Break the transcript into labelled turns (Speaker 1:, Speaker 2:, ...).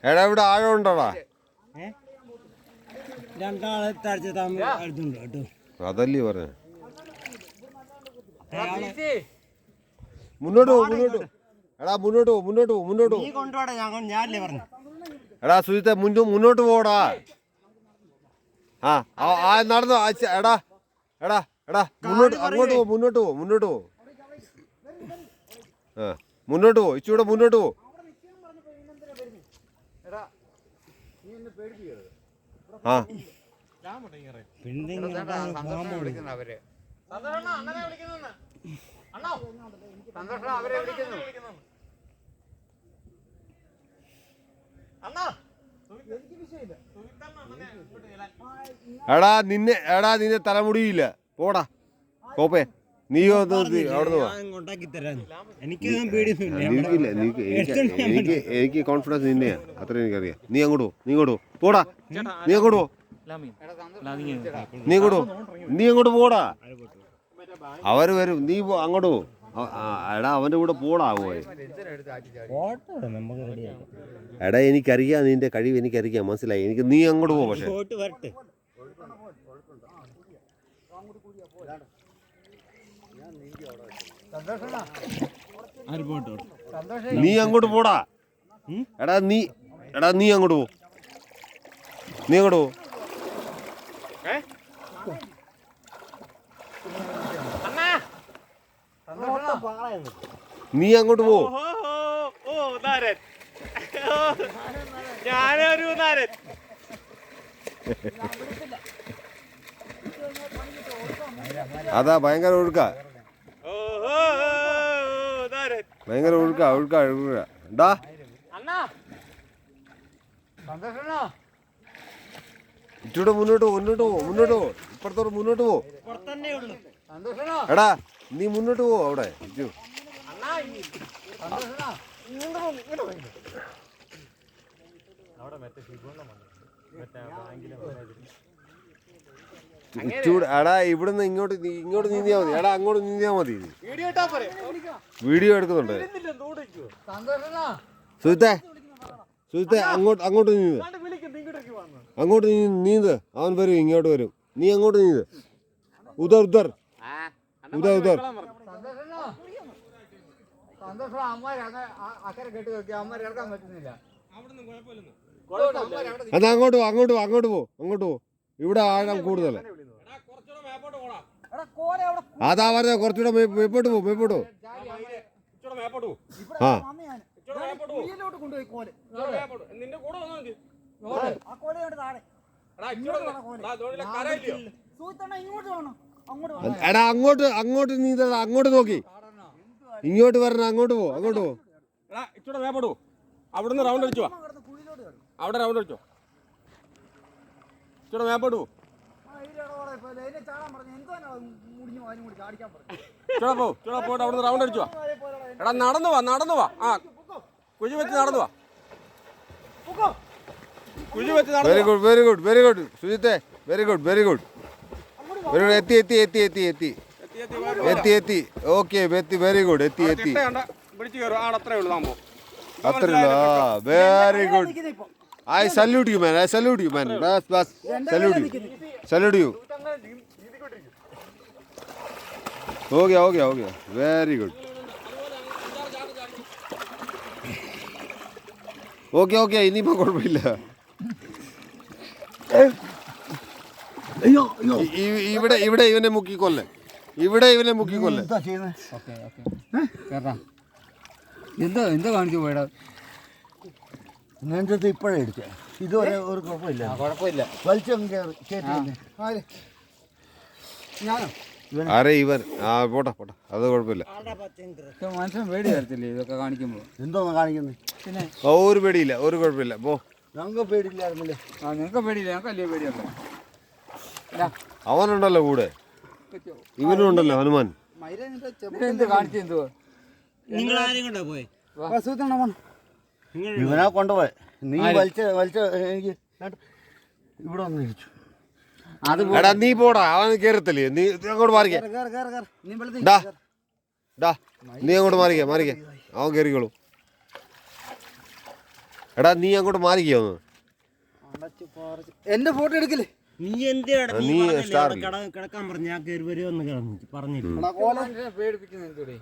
Speaker 1: എടാ ഇവിടെ ആഴം ഉണ്ടോടാ? അതല്ലേ പറഞ്ഞ. മുന്നോട്ട് പോ, മുന്നോട്ട്. എടാ മുന്നോട്ട് പോ, മുന്നോട്ട് പോ, മുന്നോട്ട് പോ. എടാ സുജിത്തെ മുന്നോട്ട് പോടാ. ആ നടന്നു. എടാ എടാ എടാ മുന്നോട്ട്, അങ്ങോട്ട് പോ, മുന്നോട്ട് പോ, മുന്നോട്ട് പോ. ആ മുന്നോട്ട് പോ, ഇച്ചിരി മുന്നോട്ട് പോ. ആ എടാ നിന്നെ തലമുടിയില്ല. പോടാ കോപ്പേ, നീ അവിടുന്ന് വാ. എനിക്ക് കോൺഫിഡൻസ് നിന്നെയാ, അത്ര എനിക്കറിയാം. നീ അങ്ങോട്ട് പോടാ. നീ അങ്ങോട്ട് പോ, നീ അങ്ങോട്ട് പോടാ. അവര് വരും, നീ അങ്ങോട്ട് പോ. എടാ അവന്റെ കൂടെ പോടാ. പോയി എടാ എനിക്കറിയാം, നിന്റെ കഴിവ് എനിക്കറിയാം, മനസ്സിലായി എനിക്ക്. നീ അങ്ങോട്ട് പോ. പക്ഷെ നീ അങ്ങോട്ട് പോടാ. എടാ നീ അങ്ങോട്ട് പോ. നീ അങ്ങോട്ട് പോ. നീ അങ്ങോട്ട് പോ. അതാ ഭയങ്കര ഒഴുക്ക, ഭയങ്കര ഒഴുക്ക. ഇച്ചൂടെ മുന്നോട്ട് പോ. ഇപ്പുറത്തോട്ട് മുന്നോട്ട് പോ. എടാ നീ മുന്നോട്ട് പോ. അവിടെ എടാ ഇവിടുന്ന് ഇങ്ങോട്ട് നീന്തിയാ മതി. എടാ അങ്ങോട്ട് നീന്തിയാ മതി. വീഡിയോ എടുക്കുന്നുണ്ട്. സുജിത്തെ അങ്ങോട്ട് നീന്ത്. അവൻ വരും, ഇങ്ങോട്ട് വരും. നീ അങ്ങോട്ട് നീന്ത്. ഉദർ എന്നാ അങ്ങോട്ട് പോ. ഇവിടെ ആഴം കൂടുതൽ. അതാ പറഞ്ഞ കുറച്ചുകൂടെ മേപ്പോട്ട് പോ. ആ എടാ അങ്ങോട്ട് നീന്തടാ. അങ്ങോട്ട് നോക്കി ഇങ്ങോട്ട് വരണം. അങ്ങോട്ട് പോ.
Speaker 2: അവിടുന്ന് റൗണ്ട് അടിച്ചു വാ. അവിടെ റൗണ്ട് അടിച്ചോ. ഇച്ചോടെ മേപ്പോട്ട് പോ. പോയിട്ട് അവിടുന്ന് റൗണ്ട് അടിച്ചു വാ. എടാ നടന്നു വാ. ആ കുഴി വെച്ച് നടന്നു വാ.
Speaker 1: വെരി ഗുഡ് സുജിത്തെ. Very good. എത്തി. Okay very good. എത്തി.
Speaker 2: പിടിച്ചു കയറും. അത്രേ ഉള്ളൂ സംഭവം.
Speaker 1: അത്രയുള്ളൂ. Very good. I salute you, man. Bas. Salute you. हो गया. Very good. Okay. ഇനിയിപ്പോ കുഴപ്പമില്ല. ഇവിടെ ഇവനെ മുക്കിക്കൊല്ലേ.
Speaker 3: എന്താ കാണിച്ചു പോയടാ?
Speaker 4: നെഞ്ചത്ത് ഇപ്പോഴേ അടിച്ച. ഇതുവരെ ഒരു കുഴപ്പമില്ല. വലിച്ചം
Speaker 1: ആരെ ഇവൻ? പോട്ടെ അത് കുഴപ്പമില്ല.
Speaker 3: മനുഷ്യൻ പേടി വരത്തില്ലേ ഇതൊക്കെ കാണിക്കുമ്പോ?
Speaker 4: എന്തോന്ന് കാണിക്കുന്നത്?
Speaker 3: പിന്നെ
Speaker 1: ഒരു പേടിയില്ല, ഒരു കുഴപ്പമില്ല. പോ.
Speaker 4: ഞങ്ങൾക്ക് പേടിയില്ലായിരുന്നില്ലേ?
Speaker 3: നിങ്ങൾക്ക് പേടിയില്ല, ഞങ്ങൾക്ക് അല്ലേ പേടിയല്ല.
Speaker 1: അവനുണ്ടല്ലോ കൂടെ, ഇവനും ഉണ്ടല്ലോ ഹനുമാൻ.
Speaker 3: എന്ത് കാണിച്ചു? എന്തുവാ
Speaker 4: നിങ്ങൾ ആരെയും കൊണ്ടാ പോയെ? ഇവനാ കൊണ്ടുപോയെ. നീ വലിച്ച എനിക്ക് ഇവിടെ വന്ന് ഇരിച്ചു.
Speaker 1: എടാ നീ പോടാ, അവൻ കേറത്തില്ലേ? നീ അങ്ങോട്ട് മാറിക്കേ. ഡാ നീ അങ്ങോട്ട് മാറിക്കേ അവൻ കയറിക്കോളൂ. എടാ നീ അങ്ങോട്ട് മാറിക്കോ ഒന്ന്.
Speaker 4: എന്റെ ഫോട്ടോ എടുക്കല്.
Speaker 5: നീ എന്തിനാ
Speaker 1: നീ സ്റ്റാർ
Speaker 5: കിടക്കാൻ പറഞ്ഞ ഞാൻ കയറി വരുമെന്ന് പറഞ്ഞില്ല
Speaker 3: പേടിപ്പിക്കുന്ന എന്തോടെ